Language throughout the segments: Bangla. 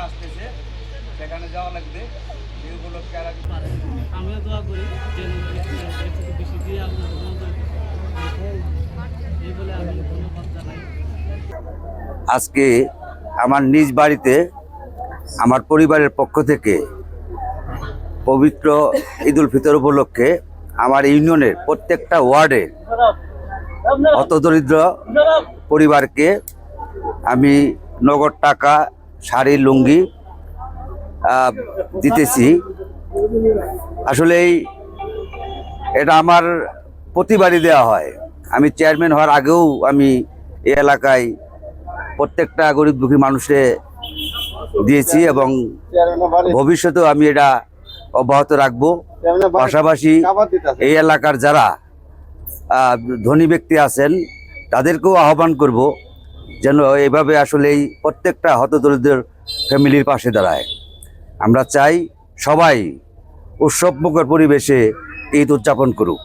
আসতেছে সেখানে যাওয়া লাগবে এই উপলক্ষে আমিও দোয়া করি যে বেশি দিয়ে এই বলে আমি ধন্যবাদ জানাই। আজকে আমার নিজ বাড়িতে আমার পরিবারের পক্ষ থেকে পবিত্র ঈদুল ফিতর উপলক্ষে আমার ইউনিয়নের প্রত্যেকটা ওয়ার্ডে হতদরিদ্র পরিবারকে আমি নগদ টাকা, শাড়ি, লুঙ্গি দিতেছি। আসলে এটা আমার প্রতিবারই দেওয়া হয়। আমি চেয়ারম্যান হওয়ার আগেও আমি এই এলাকায় প্রত্যেকটা গরিব দুঃখী মানুষে দিয়েছি এবং ভবিষ্যতেও আমি এটা অব্যাহত রাখবো। পাশাপাশি এই এলাকার যারা ধনী ব্যক্তি আছেন তাদেরকেও আহ্বান করব যেন এইভাবে আসলে এই প্রত্যেকটা হতদরিদ্র ফ্যামিলির পাশে দাঁড়ায়। আমরা চাই সবাই উৎসবমুখর পরিবেশে ঈদ উদযাপন করুক।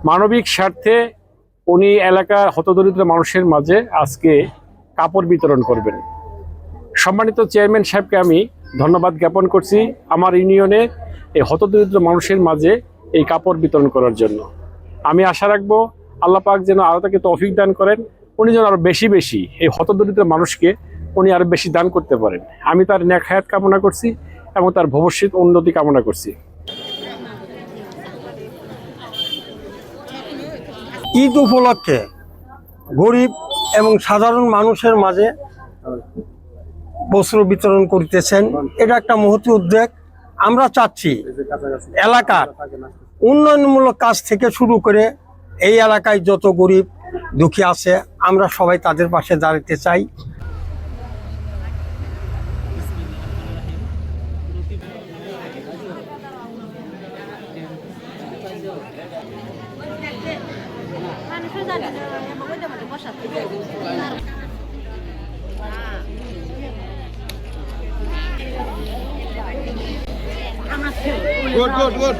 মানবিক স্বার্থে উনি এলাকার হতদরিদ্র মানুষের মাঝে আজকে কাপড় বিতরণ করবেন। সম্মানিত চেয়ারম্যান সাহেবকে আমি ধন্যবাদ জ্ঞাপন করছি আমার ইউনিয়নে এই হতদরিদ্র মানুষের মাঝে এই কাপড় বিতরণ করার জন্য। আমি আশা রাখবো আল্লাহ পাক যেন আরও তাকে তৌফিক দান করেন, উনি যেন আরও বেশি বেশি এই হতদরিদ্র মানুষকে উনি আরও বেশি দান করতে পারেন। আমি তার নেক হায়াত কামনা করছি এবং তার ভবিষ্যৎ উন্নতি কামনা করছি। ঈদ উপলক্ষে গরিব এবং সাধারণ মানুষের মাঝে বস্ত্র বিতরণ করতেছেন, এটা একটা মহৎ উদ্যোগ। আমরা চাচ্ছি এলাকার উন্নয়নমূলক কাজ থেকে শুরু করে এই এলাকায় যত গরিব দুঃখী আছে আমরা সবাই তাদের পাশে দাঁড়াতে চাই। Good good good.